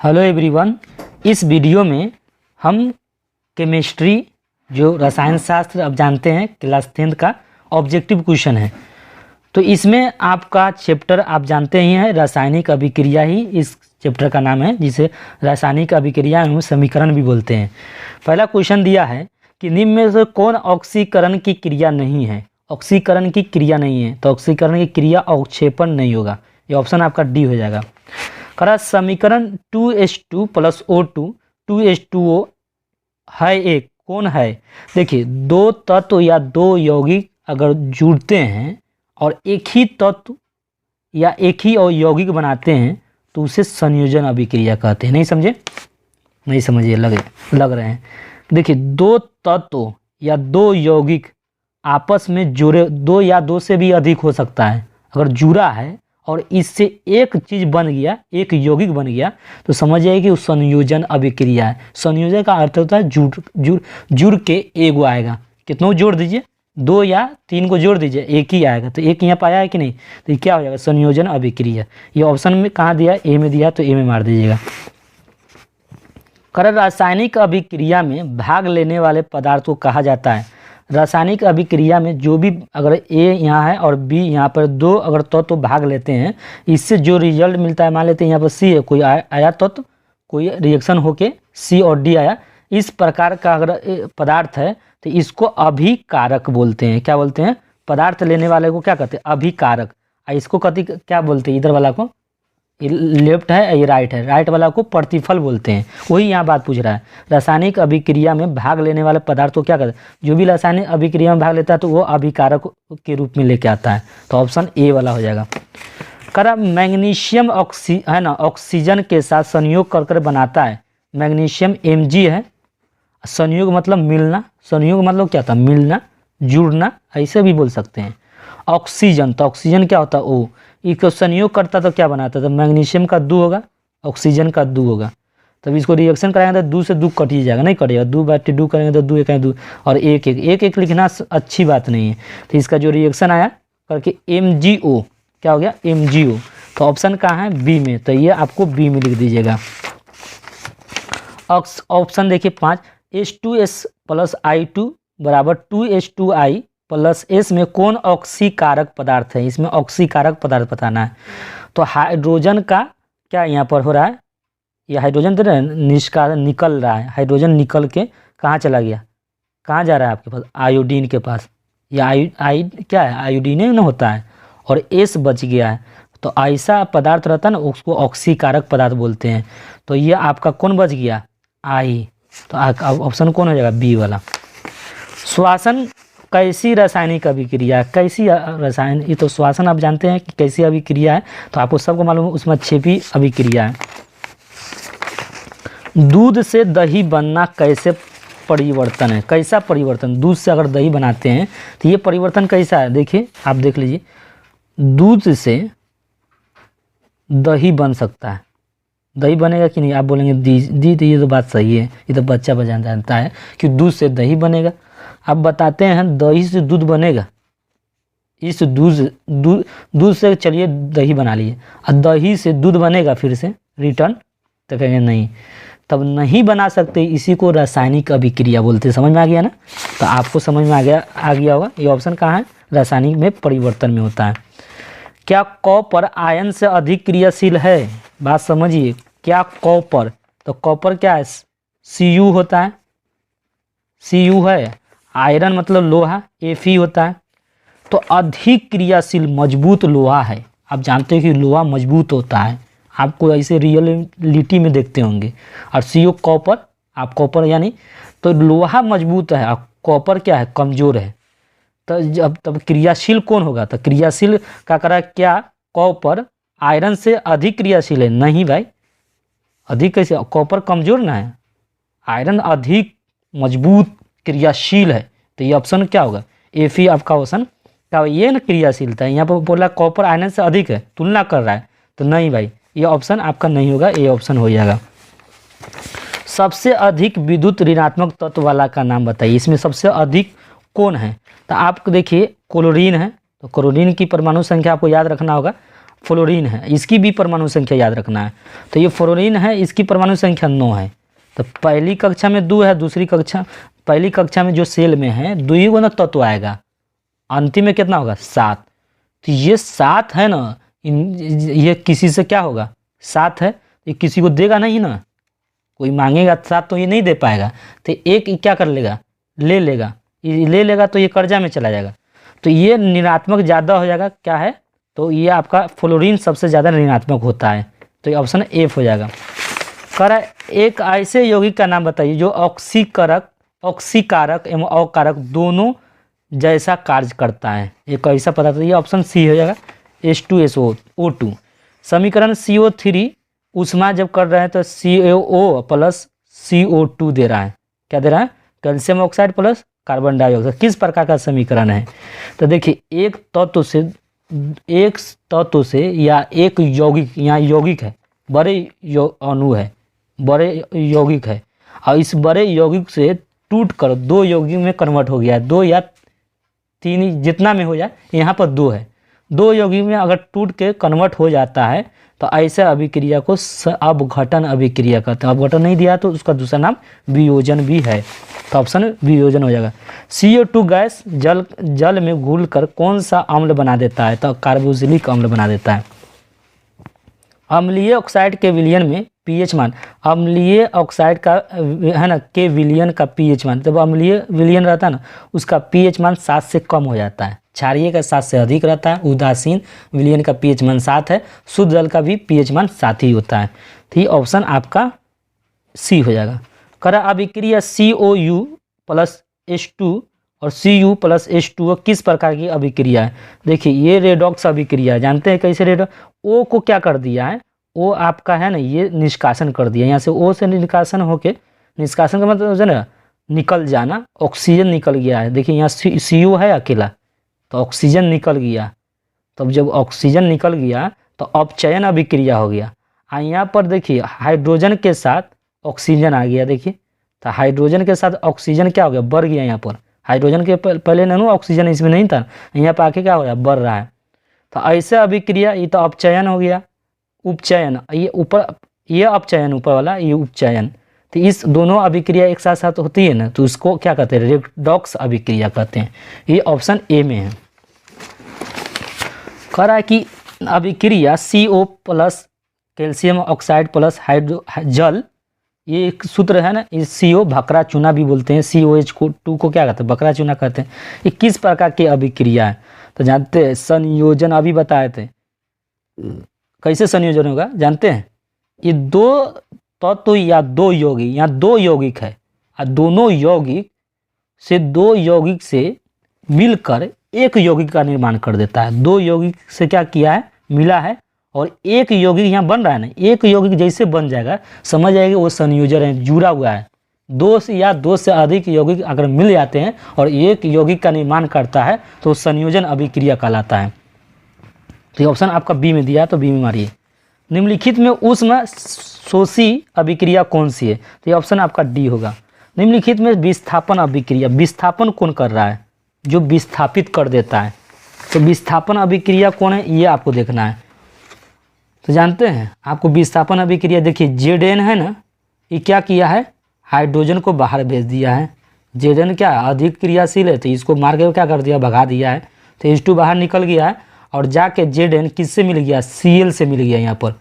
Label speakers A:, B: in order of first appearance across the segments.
A: Hello everyone. इस video में हम केमिस्ट्री जो रसायन शास्त्र आप जानते हैं क्लास 10th का ऑब्जेक्टिव क्वेश्चन है। तो इसमें आपका चैप्टर आप जानते ही हैं, रासायनिक अभिक्रिया ही इस चैप्टर का नाम है, जिसे रासायनिक अभिक्रिया एवं समीकरण भी बोलते हैं। पहला क्वेश्चन दिया है कि निम्न में से कौन ऑक्सीकरण की क्रिया नहीं है। ऑक्सीकरण की क्रिया नहीं है तो ऑक्सीकरण की क्रिया अवक्षेपण नहीं होगा, ये ऑप्शन आपका डी हो जाएगा। करा समीकरण 2H2 + O2 2H2O है एक, कौन है। देखिए, दो तत्व या दो यौगिक अगर जुड़ते हैं और एक ही तत्व या एक ही और यौगिक बनाते हैं तो उसे संयोजन अभिक्रिया कहते हैं। नहीं समझे? नहीं समझिए, लग रहे हैं। देखिए, दो तत्व या दो यौगिक आपस में जुड़े, दो या दो से भी अधिक हो सकता है, अगर जुड़ा है और इससे एक चीज़ बन गया, एक यौगिक बन गया, तो समझिए कि उस संयोजन अभिक्रिया है। संयोजन का अर्थ होता है जुड़ के एगो आएगा। कितनों जोड़ दीजिए, दो या तीन को जोड़ दीजिए, एक ही आएगा। तो एक यहाँ पाया है कि नहीं, तो ये क्या हो जाएगा, संयोजन अभिक्रिया। ये ऑप्शन में कहाँ दिया, ए में दिया, तो ए में मार दीजिएगा। कर रासायनिक अभिक्रिया में भाग लेने वाले पदार्थ को कहा जाता है। रासायनिक अभिक्रिया में जो भी, अगर ए यहाँ है और बी यहाँ पर, दो अगर तत्व भाग लेते हैं, इससे जो रिजल्ट मिलता है, मान लेते हैं यहाँ पर सी है, कोई आया तत्व, कोई रिएक्शन होके सी और डी आया, इस प्रकार का अगर पदार्थ है तो इसको अभिकारक बोलते हैं। क्या बोलते हैं? पदार्थ लेने वाले को क्या कहते हैं, अभिकारक। इसको कहते क्या बोलते हैं, इधर वाला को, ये लेफ्ट है, ये राइट है, राइट वाला को प्रतिफल बोलते हैं। वही यहाँ बात पूछ रहा है। रासायनिक अभिक्रिया में भाग लेने वाले पदार्थ को क्या कहते हैं, जो भी रासायनिक अभिक्रिया में भाग लेता है तो वो अभिकारक के रूप में लेके आता है। तो ऑप्शन ए वाला हो जाएगा। करा मैग्नीशियम है ना, ऑक्सीजन के साथ संयोग कर बनाता है। मैग्नीशियम Mg है। संयोग मतलब मिलना, संयोग मतलब क्या था, मिलना, जुड़ना, ऐसे भी बोल सकते हैं। ऑक्सीजन, तो ऑक्सीजन क्या होता है, O। इसको संयोग करता तो क्या बनाता, तो मैग्नीशियम का 2 होगा, ऑक्सीजन का 2 होगा। तब इसको रिएक्शन कराएंगे तो 2 से 2 कट ही जाएगा, नहीं कटेगा। 2/2 करेंगे तो 2 1 2 और 1 1 लिखना अच्छी बात नहीं है। तो इसका जो रिएक्शन आया करके MgO, क्या हो गया, MgO। तो ऑप्शन कहाँ है, बी में, तो ये आपको बी में लिख दीजिएगा। ऑप्शन देखिए 5, H2S + I2 = 2H2I + S में कौन ऑक्सीकारक पदार्थ है। इसमें ऑक्सीकारक पदार्थ बताना है। तो हाइड्रोजन का क्या यहाँ पर हो रहा है, ये हाइड्रोजन तो निकल रहा है। हाइड्रोजन निकल के कहाँ चला गया, कहाँ जा रहा है आपके पास, आयोडीन के पास। या क्या है, आयोडीन न होता है, और एस बच गया है। तो ऐसा पदार्थ रहता है ना, उसको ऑक्सीकारक पदार्थ बोलते हैं। तो ये आपका कौन बच गया, आई। तो ऑप्शन कौन हो जाएगा, बी वाला। श्वसन कैसी रासायनिक अभिक्रिया, कैसी रसायन, ये तो श्वसन आप जानते हैं कि कैसी अभिक्रिया है, तो आपको सबको मालूम है, उसमें क्षेपी अभिक्रिया है। दूध से दही बनना कैसे परिवर्तन है, कैसा परिवर्तन, दूध से अगर दही बनाते हैं तो ये परिवर्तन कैसा है। देखिए, आप देख लीजिए, दूध से दही बन सकता है। दही बनेगा कि नहीं, आप बोलेंगे दी तो ये तो बात सही है, ये तो बच्चा जानता है कि दूध से दही बनेगा। अब बताते हैं, दही से दूध बनेगा। इस दूध से चलिए दही बना लिए, और दही से दूध बनेगा फिर से रिटर्न, तो कहेंगे नहीं, तब नहीं बना सकते। इसी को रासायनिक अभिक्रिया बोलते हैं। समझ में आ गया ना, तो आपको समझ में आ गया होगा। ये ऑप्शन कहाँ है, रासायनिक में परिवर्तन में होता है। क्या कॉपर आयन से अधिक क्रियाशील है, बात समझिए। क्या कॉपर, तो कॉपर क्या है, Cu होता है, Cu है। आयरन मतलब लोहा, Fe होता है। तो अधिक क्रियाशील मजबूत लोहा है। आप जानते हैं कि लोहा मजबूत होता है, आपको ऐसे रियलिटी में देखते होंगे। और Cu कॉपर, आप कॉपर यानी, तो लोहा मजबूत है और कॉपर क्या है, कमज़ोर है। तो जब तब क्रियाशील कौन होगा, तो क्रियाशील का करा, क्या कॉपर आयरन से अधिक क्रियाशील है, नहीं भाई, अधिक कैसे, कॉपर कमज़ोर ना है, आयरन अधिक मजबूत क्रियाशील है। तो ये ऑप्शन क्या होगा, Fe आपका ऑप्शन क्या होगा, ये ना क्रियाशीलता है। यहाँ पर बोला कॉपर आयरन से अधिक है, तुलना कर रहा है, तो नहीं भाई, ये ऑप्शन आपका नहीं होगा, ये ऑप्शन हो जाएगा। सबसे अधिक विद्युत ऋणात्मक तत्व वाला का नाम बताइए। इसमें सबसे अधिक कौन है, तो आप देखिए क्लोरीन है। तो क्लोरीन की परमाणु संख्या आपको याद रखना होगा फ्लोरीन है, इसकी भी परमाणु संख्या याद रखना है। तो ये फ्लोरीन है, इसकी परमाणु संख्या 9 है। तो पहली कक्षा में 2 है, पहली कक्षा में जो सेल में है 2 ही ना तत्व आएगा, अंतिम में कितना होगा 7। तो ये 7 है ना, ये किसी से क्या होगा 7 है, ये किसी को देगा नहीं ना, कोई मांगेगा 7 तो ये नहीं दे पाएगा। तो एक क्या कर लेगा, ले लेगा तो ये कर्जा में चला जाएगा। तो ये ऋणात्मक ज़्यादा हो जाएगा, क्या है, तो ये आपका फ्लोरीन सबसे ज़्यादा ऋणात्मक होता है। तो ये ऑप्शन एफ हो जाएगा। कह रहा है एक ऐसे यौगिक का नाम बताइए जो ऑक्सीकारक एवं अकारक दोनों जैसा कार्य करता है। एक ऐसा पदार्थ, ये ऑप्शन सी हो जाएगा, H2SO2। समीकरण CO3 ऊष्मा जब कर रहे हैं तो CaO प्लस CO2 दे रहा है। क्या दे रहा है, calcium oxide plus carbon dioxide. किस प्रकार का समीकरण है, तो देखिए एक तत्व से या एक यौगिक, यहाँ यौगिक है, बड़े अणु है, बड़े यौगिक है, और इस बड़े यौगिक से टूट कर 2 यौगिक में कन्वर्ट हो गया है, 2 या 3 जितना में हो जाए, यहाँ पर 2 है, 2 यौगिक में अगर टूट के कन्वर्ट हो जाता है तो ऐसे अभिक्रिया को अपघटन अभिक्रिया कहते हैं। अपघटन नहीं दिया तो उसका दूसरा नाम वियोजन भी है। तो ऑप्शन वियोजन हो जाएगा। CO2 गैस जल में घुलकर कौन सा अम्ल बना देता है, तो कार्बोक्सिलिक अम्ल बना देता है। अम्लीय ऑक्साइड के विलयन में pH मान, अम्लीय ऑक्साइड का है ना के विलयन का pH मान, जब अम्लीय विलयन रहता है ना उसका pH मान 7 से कम हो जाता है, क्षारीय का 7 से अधिक रहता है। उदासीन विलयन का pH मान 7 है, शुद्ध जल का भी pH मान 7 ही होता है। तो ये ऑप्शन आपका सी हो जाएगा। करा अभिक्रिया COU प्लस H2 और Cu प्लस H2O किस प्रकार की अभिक्रिया है। देखिए ये रेडॉक्स अभिक्रिया, जानते हैं कैसे रेडॉक्स, O को क्या कर दिया है, O आपका है ना ये निष्कासन कर दिया, यहाँ से O से निष्कासन होके, निष्कासन का मतलब है ना निकल जाना, ऑक्सीजन निकल गया है। देखिए यहाँ Cu है अकेला तो ऑक्सीजन निकल गया, तब जब ऑक्सीजन निकल गया तो अपचयन अभिक्रिया हो गया। यहाँ पर देखिए हाइड्रोजन के साथ ऑक्सीजन आ गया, देखिए तो हाइड्रोजन के साथ ऑक्सीजन क्या हो गया, बढ़ गया। यहाँ पर हाइड्रोजन के पहले नैनो ऑक्सीजन इसमें नहीं था, यहाँ पर आके क्या हो गया, बढ़ रहा है। तो ऐसे अभिक्रिया, ये तो अपचयन हो गया, उपचयन, ये ऊपर ये अपचयन ऊपर वाला, ये उपचयन। तो इस दोनों अभिक्रिया एक साथ साथ होती है ना, तो उसको क्या कहते हैं, रेडॉक्स अभिक्रिया कहते हैं। ये ऑप्शन ए में है। कह रहा है कि अभिक्रिया CO plus calcium oxide plus जल, ये एक सूत्र है ना, इस CO भकरा चूना भी बोलते हैं, COH2 को क्या कहते हैं, बकरा चूना कहते हैं। ये किस प्रकार की अभिक्रिया है, तो जानते हैं संयोजन, अभी बताए थे कैसे संयोजन होगा, जानते हैं। ये 2 तत्व या 2 यौगिक, यहाँ 2 यौगिक है और दोनों यौगिक से मिलकर एक यौगिक का निर्माण कर देता है। 2 यौगिक से क्या किया है, मिला है, और एक यौगिक यहाँ बन रहा है ना, एक यौगिक जैसे बन जाएगा समझ जाएगा वो संयोजन है, जुड़ा हुआ है। 2 से अधिक यौगिक अगर मिल जाते हैं और एक यौगिक का निर्माण करता है तो संयोजन अभिक्रिया कहलाता है। तो ये ऑप्शन आपका बी में दिया है, तो बी में मारिए। निम्नलिखित में ऊष्मा शोषी अभिक्रिया कौन सी है, तो ये ऑप्शन आपका डी होगा। निम्नलिखित में विस्थापन अभिक्रिया, विस्थापन कौन कर रहा है, जो विस्थापित कर देता है। तो विस्थापन अभिक्रिया कौन है, ये आपको देखना है। तो जानते हैं आपको विस्थापन अभिक्रिया, देखिए Zn है ना, ये क्या किया है, हाइड्रोजन को बाहर भेज दिया है। Zn क्या अधिक क्रियाशील है, तो इसको मार के क्या कर दिया, भगा दिया है। तो H2 बाहर निकल गया है और जाके Zn किससे मिल गया, Cl से मिल गया यहाँ पर।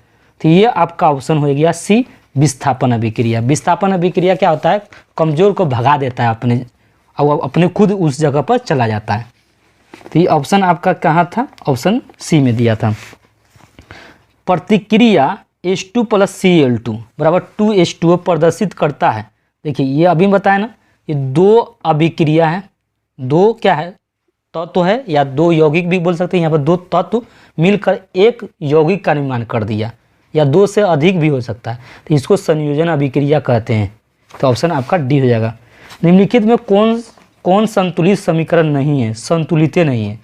A: तो ये आपका ऑप्शन हो गया सी, विस्थापन अभिक्रिया। विस्थापन अभिक्रिया क्या होता है, कमजोर को भगा देता है अपने खुद उस जगह पर चला जाता है। तो ये ऑप्शन आपका कहाँ था, ऑप्शन सी में दिया था। प्रतिक्रिया H2 प्लस Cl2 बराबर 2H2O प्रदर्शित करता है। देखिए ये अभी बताया ना, ये 2 अभिक्रिया है, 2 क्या है, तत्व है, या 2 यौगिक भी बोल सकते हैं। यहाँ पर 2 तत्व मिलकर एक यौगिक का निर्माण कर दिया, या 2 से अधिक भी हो सकता है, तो इसको संयोजन अभिक्रिया कहते हैं। तो ऑप्शन आपका डी हो जाएगा। निम्नलिखित में कौन संतुलित समीकरण नहीं है, संतुलित नहीं है।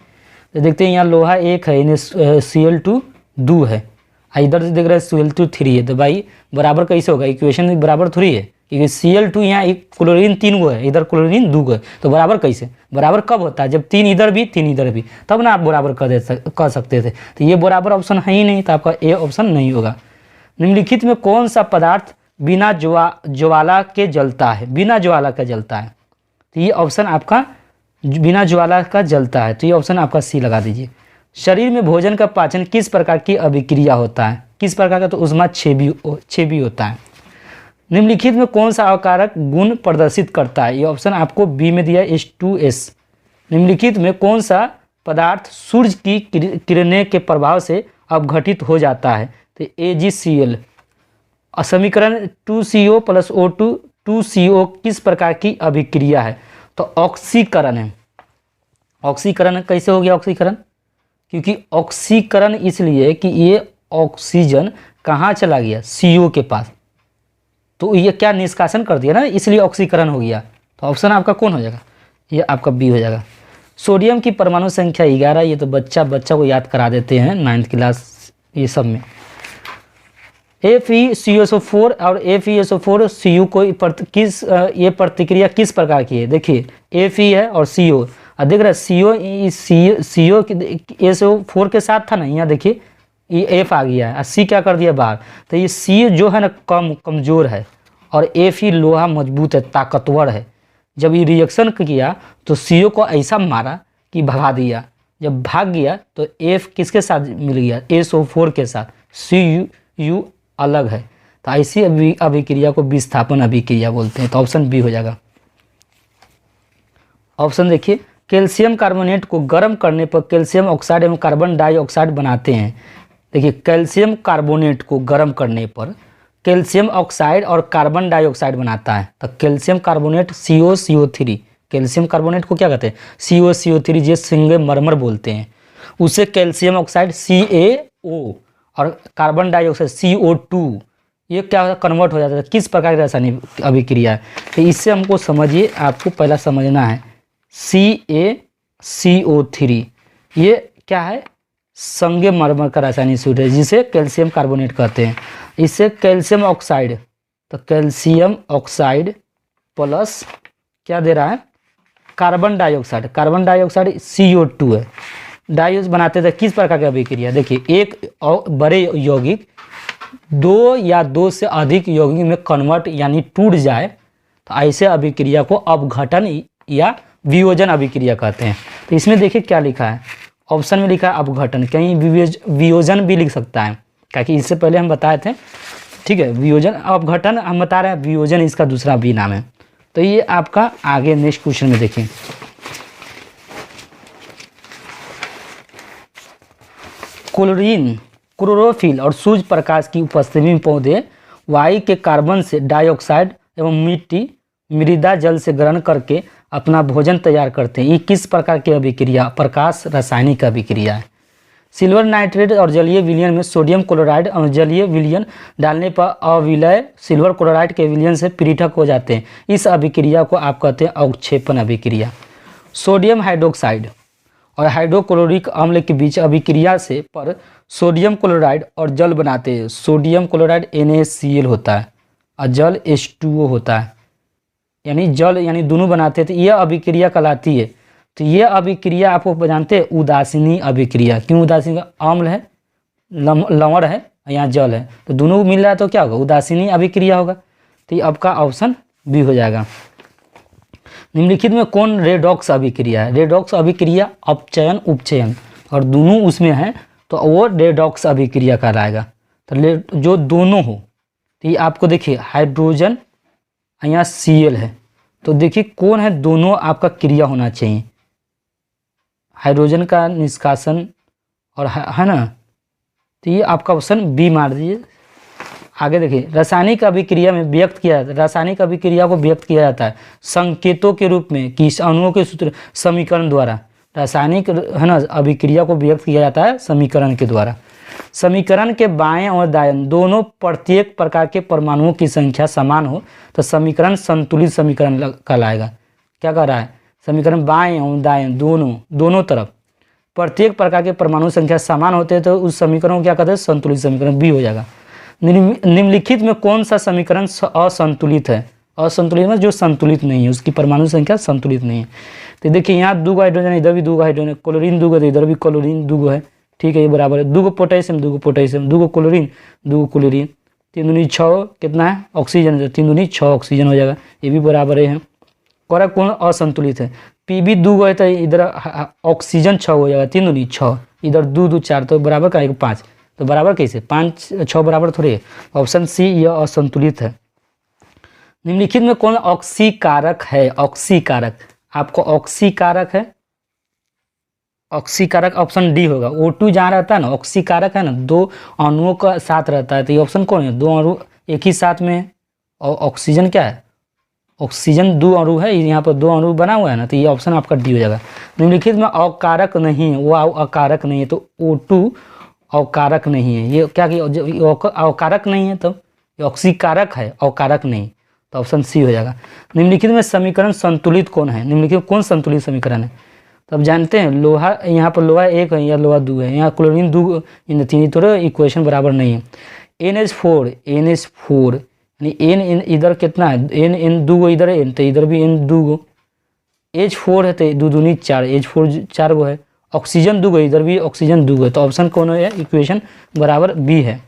A: तो देखते हैं यहाँ लोहा 1 है, इन्हें Cl2 2 है, इधर से देख रहे हैं Cl2 3 है। तो भाई बराबर कैसे होगा, इक्वेशन बराबर थोड़ी है, क्योंकि Cl2 यहाँ एक क्लोरीन 3 गो है, इधर क्लोरीन 2 गो है, तो बराबर कैसे? बराबर कब होता है? जब 3 इधर भी 3 इधर भी, तब ना आप बराबर कर सकते थे। तो ये बराबर ऑप्शन है ही नहीं, तो आपका ए ऑप्शन नहीं होगा। निम्नलिखित में कौन सा पदार्थ बिना ज्वाला के जलता है? बिना ज्वाला का जलता है, तो ये ऑप्शन आपका बिना ज्वाला का जलता है, तो ये ऑप्शन आपका सी लगा दीजिए। शरीर में भोजन का पाचन किस प्रकार की अभिक्रिया होता है? किस प्रकार का? तो ऊष्माक्षेपी होता है। निम्नलिखित में कौन सा अकारक गुण प्रदर्शित करता है? ये ऑप्शन आपको बी में दिया H2S। निम्नलिखित में कौन सा पदार्थ सूर्य की किरणें के प्रभाव से अपघटित हो जाता है? तो AgCl। समीकरण 2CO + O2 2CO किस प्रकार की अभिक्रिया है? तो ऑक्सीकरण है। ऑक्सीकरण कैसे हो गया ऑक्सीकरण? क्योंकि ऑक्सीकरण इसलिए कि ये ऑक्सीजन कहाँ चला गया? CO के पास, तो ये क्या निष्कासन कर दिया ना, इसलिए ऑक्सीकरण हो गया। तो ऑप्शन आपका कौन हो जाएगा? ये आपका बी हो जाएगा। सोडियम की परमाणु संख्या 11, ये तो बच्चा को याद करा देते हैं 9th क्लास ये सब में। FeCO4 और FeSO4 को ये प्रतिक्रिया किस प्रकार की है? देखिए Fe है और CO, और देख रहे CO SO4 के साथ था ना, यहाँ देखिए ये F आ गया है और C क्या कर दिया बाहर। तो ये C जो है ना कमज़ोर है और Fe लोहा मजबूत है, ताकतवर है। जब ये रिएक्शन किया तो CO को ऐसा मारा कि भगा दिया, जब भाग गया तो F किसके साथ मिल गया? SO4 के साथ, CU अलग है। तो ऐसी अभिक्रिया को विस्थापन अभिक्रिया बोलते हैं, तो ऑप्शन बी हो जाएगा। ऑप्शन देखिए, कैल्शियम कार्बोनेट को गर्म करने पर कैल्शियम ऑक्साइड एवं कार्बन डाइऑक्साइड बनाते हैं। देखिए कैल्शियम कार्बोनेट को गर्म करने पर कैल्शियम ऑक्साइड और कार्बन डाइऑक्साइड बनाता है। तो calcium carbonate COCO3, calcium carbonate को क्या कहते हैं? COCO3, जो संगमरमर बोलते हैं, उसे कैल्शियम ऑक्साइड CaO और कार्बन डाइऑक्साइड CO2, ये क्या होता है? कन्वर्ट हो जाता है। किस प्रकार की रासायनिक अभिक्रिया है? तो इससे हमको समझिए, आपको पहला समझना है CaCO3, ये क्या है? संगमरमर का रासायनिक सूत्र है, जिसे कैल्शियम कार्बोनेट कहते हैं। इससे कैल्शियम ऑक्साइड, तो कैल्शियम ऑक्साइड प्लस क्या दे रहा है? Carbon dioxide, carbon dioxide CO2 है, डाइऑक्स बनाते थे। किस प्रकार की अभिक्रिया? देखिए एक बड़े यौगिक 2 या 2 से अधिक यौगिक में कन्वर्ट यानी टूट जाए, तो ऐसे अभिक्रिया को अपघटन या वियोजन अभिक्रिया कहते हैं। तो इसमें देखिए क्या लिखा है, ऑप्शन में लिखा है अपघटन, कहीं वियोजन भी लिख सकता है, क्योंकि इससे पहले हम बताए थे। ठीक है, वियोजन अपघटन हम बता रहे हैं, वियोजन इसका दूसरा भी नाम है। तो ये आपका आगे नेक्स्ट क्वेश्चन में देखें। क्लोरीन, क्लोरोफिल और सूर्य प्रकाश की उपस्थिति में पौधे वायु के कार्बन से डाइऑक्साइड एवं मिट्टी मृदा जल से ग्रहण करके अपना भोजन तैयार करते हैं। ये किस प्रकार की अभिक्रिया? प्रकाश रासायनिक अभिक्रिया है। सिल्वर नाइट्रेट और जलीय विलयन में सोडियम क्लोराइड और जलीय विलयन डालने पर अविलय सिल्वर क्लोराइड के विलयन से पृथक हो जाते हैं। इस अभिक्रिया को आप कहते हैं अवक्षेपण अभिक्रिया। सोडियम हाइड्रोक्साइड और हाइड्रोक्लोरिक अम्ल के बीच अभिक्रिया से पर सोडियम क्लोराइड और जल बनाते हैं। सोडियम क्लोराइड NaCl होता है और जल H2O होता है, यानी जल यानी दोनों बनाते हैं। तो यह अभिक्रिया कहलाती है। तो यह अभिक्रिया आपको जानते हैं उदासीनी अभिक्रिया। क्यों उदासीन? अम्ल है, लवण है, यहाँ जल है, तो दोनों मिल रहा है तो क्या होगा? उदासीनी अभिक्रिया होगा। तो ये आपका ऑप्शन बी हो जाएगा। निम्नलिखित में कौन रेडॉक्स अभिक्रिया है? रेडॉक्स अभिक्रिया अपचयन उपचयन और दोनों उसमें है, तो वो रेडॉक्स अभिक्रिया कहलाएगा। तो जो दोनों हो, तो ये आपको देखिए हाइड्रोजन यहाँ Cl है, तो देखिए कौन है? दोनों आपका क्रिया होना चाहिए, हाइड्रोजन का निष्कासन और है ना। तो ये आपका ऑप्शन बी मार दीजिए। आगे देखिए, रासायनिक अभिक्रिया में व्यक्त किया जाता है, रासायनिक अभिक्रिया को व्यक्त किया जाता है संकेतों के रूप में, किस अणुओं के सूत्र समीकरण द्वारा। रासायनिक है ना अभिक्रिया को व्यक्त किया जाता है समीकरण के द्वारा। समीकरण के बाएं और दाएं दोनों प्रत्येक प्रकार के परमाणुओं की संख्या समान हो तो समीकरण संतुलित समीकरण कहलाएगा। क्या कह रहा है? समीकरण बाएं और दाएं दोनों तरफ प्रत्येक प्रकार के परमाणु संख्या समान होते हैं तो उस समीकरण को क्या कहते हैं? संतुलित समीकरण, बी हो जाएगा। निम्नलिखित में कौन सा समीकरण असंतुलित है? असंतुलित में जो संतुलित नहीं है, उसकी परमाणु संख्या संतुलित नहीं है। तो देखिए यहाँ 2 हाइड्रोजन, इधर भी 2 हाइड्रोजन, क्लोरीन 2 तो इधर भी क्लोरीन 2 है, ठीक है, ये बराबर है। 2 पोटेशियम 2 पोटेशियम, 2 क्लोरीन 2 क्लोरीन, 3 दूनी 6 कितना है ऑक्सीजन, 3 दूनी 6 ऑक्सीजन हो जाएगा, ये भी बराबर है। कौन कौन असंतुलित है, पीबी 2 है तो इधर ऑक्सीजन 6 हो जाएगा, 3 दूनी 6, इधर 2 2 4 तो बराबर का 5, तो बराबर कैसे 5 6 बराबर थोड़ी है। ऑप्शन सी यह असंतुलित है। निम्नलिखित में कौन ऑक्सीकारक है, ऑक्सीकारक, आपको ऑक्सीकारक है, ऑक्सीकारक ऑप्शन डी होगा। O2 जहाँ रहता है ना, ऑक्सीकारक है ना, 2 अणुओं का साथ रहता है, तो ये ऑप्शन कौन है, 2 अणु एक ही साथ में है। और ऑक्सीजन क्या है, ऑक्सीजन 2 अणु है, यहाँ पर 2 अणु बना हुआ है ना, तो ये ऑप्शन आपका डी हो जाएगा। निम्नलिखित में अकारक नहीं है, वो अकारक नहीं है, तो O2 अकारक नहीं है। ये क्या कि अकारक नहीं है, तो ये ऑक्सीकारक है, अकारक नहीं, तो ऑप्शन सी हो जाएगा। निम्नलिखित में समीकरण संतुलित कौन है, निम्नलिखित में कौन संतुलित समीकरण है, तो अब जानते हैं लोहा, यहाँ पर लोहा 1 है या लोहा 2 है, यहाँ क्लोरीन 2, इन तीन थोड़ा इक्वेशन बराबर नहीं है। NH4 यानी N इधर कितना है, N 2 इधर है, तो इधर भी N 2, H4 है तो 2 दूनी 4, H4 4 गो है, ऑक्सीजन 2 इधर भी ऑक्सीजन 2 है, तो ऑप्शन कौन है, इक्वेशन बराबर बी है।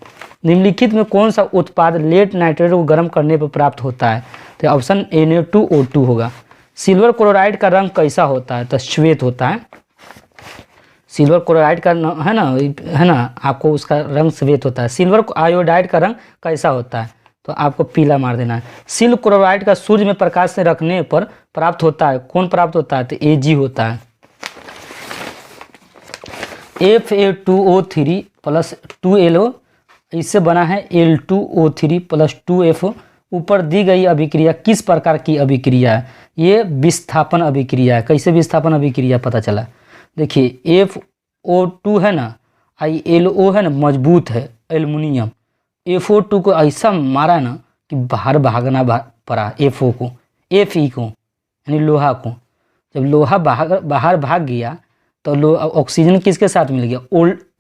A: निम्नलिखित में कौन सा उत्पाद लेड नाइट्रेट को गर्म करने पर प्राप्त होता है, तो ऑप्शन Na2O2 होगा। सिल्वर क्लोराइड का रंग कैसा होता है, तो श्वेत होता है। सिल्वर क्लोराइड का है ना, आपको उसका रंग श्वेत होता है। सिल्वर आयोडाइड का रंग कैसा होता है, तो आपको पीला मार देना है। सिल्वर क्लोराइड का सूर्य में प्रकाश से रखने पर प्राप्त होता है, कौन प्राप्त होता है, तो Ag होता है। Fa2O3 प्लस 2LO, इससे बना है L2O3 प्लस 2FO। ऊपर दी गई अभिक्रिया किस प्रकार की अभिक्रिया है, ये विस्थापन अभिक्रिया है। कैसे विस्थापन अभिक्रिया पता चला, देखिए FO2 है ना, LO है ना, मजबूत है एल्युमिनियम, FO2 को ऐसा मारा ना कि बाहर भागना पड़ा, FO को, Fe को यानी लोहा को। जब लोहा बाहर भाग गया तो ऑक्सीजन किसके साथ मिल गया,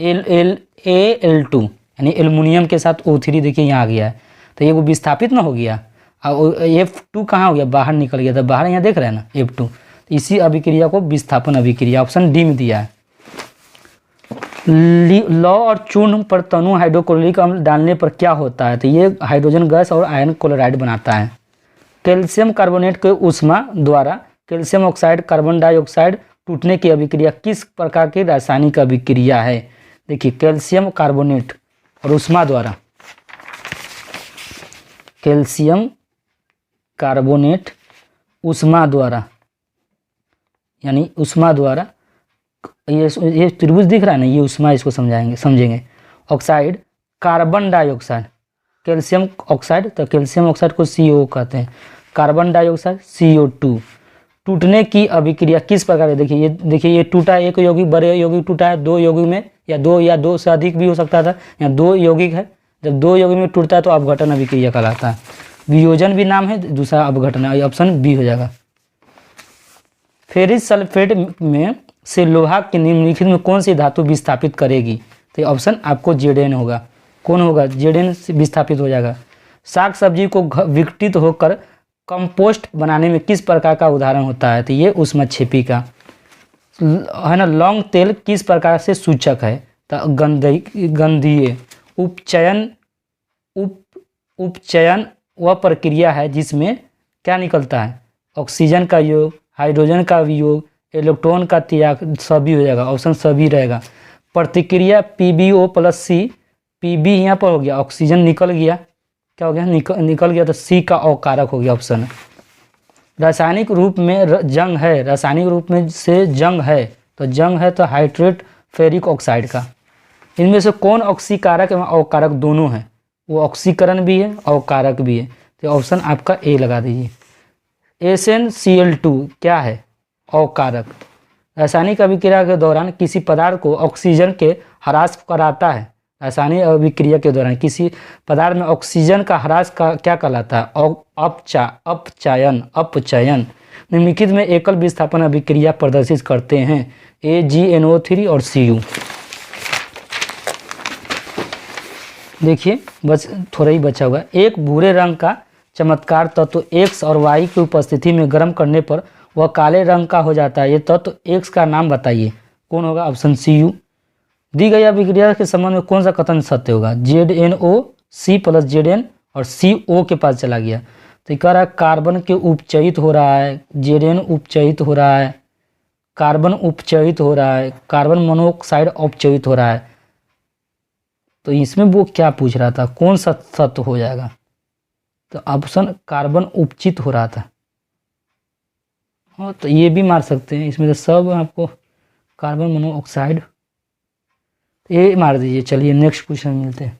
A: Al2 यानी एल्युमिनियम के साथ O3, देखिए यहाँ आ गया है, तो ये वो विस्थापित ना हो गया, और F2 कहाँ हो गया, बाहर निकल गया, तो बाहर यहाँ देख रहे हैं ना F2, तो इसी अभिक्रिया को विस्थापन अभिक्रिया, ऑप्शन डी में दिया है। लौह और चूर्ण पर तनु हाइड्रोक्लोरिक अम्ल डालने पर क्या होता है, तो ये हाइड्रोजन गैस और आयरन क्लोराइड बनाता है। कैल्शियम कार्बोनेट के ऊष्मा द्वारा कैल्शियम ऑक्साइड कार्बन डाइऑक्साइड टूटने की अभिक्रिया किस प्रकार की रासायनिक अभिक्रिया है, देखिए कैल्शियम कार्बोनेट और ऊष्मा द्वारा, कैल्शियम कार्बोनेट ऊष्मा द्वारा, यानी ऊष्मा द्वारा, ये त्रिभुज दिख रहा है ना, ये ऊष्मा, इसको समझेंगे। Oxide carbon dioxide, calcium oxide, तो कैल्शियम ऑक्साइड को CO कहते हैं, कार्बन डाइऑक्साइड CO2। टूटने की अभिक्रिया किस प्रकार है, देखिए ये टूटा, एक यौगिक बड़े यौगिक टूटा है, 2 यौगिक में, या 2 से अधिक भी हो सकता था, या 2 यौगिक है, जब 2 यौगिक में टूटता है तो अपघटन अभिक्रिया कहलाता है। वियोजन भी नाम है, दूसरा अपघटन है, ऑप्शन बी हो जाएगा। फेरिस सल्फेट में से लोहा के निम्नलिखित में कौन सी धातु विस्थापित करेगी, तो ऑप्शन आपको Zn होगा। कौन होगा, Zn से विस्थापित हो जाएगा। साग सब्जी को विघटित होकर कंपोस्ट बनाने में किस प्रकार का उदाहरण होता है, तो ये ऊष्मक्षेपी का है ना। लौंग तेल किस प्रकार से सूचक है, तो गंधीय। उपचयन वह प्रक्रिया है जिसमें क्या निकलता है, ऑक्सीजन का योग, हाइड्रोजन का वियोग, इलेक्ट्रॉन का त्याग, सभी हो जाएगा, ऑप्शन सभी रहेगा। प्रतिक्रिया PbO प्लस C, Pb यहाँ पर हो गया, ऑक्सीजन निकल गया, क्या हो गया, निकल गया, तो C का अकारक हो गया, ऑप्शन। रासायनिक रूप में जंग है, रासायनिक रूप में से जंग है, तो जंग है तो हाइड्रेट फेरिक ऑक्साइड का। इनमें से कौन ऑक्सीकारक एवं अकारक दोनों है, वो ऑक्सीकरण भी है अकारक भी है, तो ऑप्शन आपका ए लगा दीजिए। SnCl2 क्या है, अकारक। रासायनिक अभिक्रिया के दौरान किसी पदार्थ को ऑक्सीजन के ह्रास कराता है, रासायनिक अभिक्रिया के दौरान किसी पदार्थ में ऑक्सीजन का ह्रास का क्या कहलाता है, अपचयन। निम्नलिखित में एकल विस्थापन अभिक्रिया प्रदर्शित करते हैं, AgNO3 और Cu। देखिए बस थोड़ा ही बचा हुआ, एक भूरे रंग का चमत्कार तत्व X और Y की उपस्थिति में गर्म करने पर वह काले रंग का हो जाता है। ये तत्व X का नाम बताइए, कौन होगा? Option CU। दी गई अभिक्रिया के संबंध में कौन सा कथन सत्य होगा? ZnO C + Zn और CO के पास चला गया, तो कह रहा है कार्बन के उपचयित हो रहा है, Zn उपचयित हो रहा है, कार्बन उपचयित हो रहा है, कार्बन मोनोऑक्साइड उपचयित हो रहा है। तो इसमें वो क्या पूछ रहा था, कौन सा तत्व हो जाएगा? तो ऑप्शन कार्बन उपचित हो रहा था। हाँ, तो ये भी मार सकते हैं, इसमें तो सब आपको कार्बन मोनोऑक्साइड, ये मार दीजिए। चलिए नेक्स्ट क्वेश्चन मिलते हैं।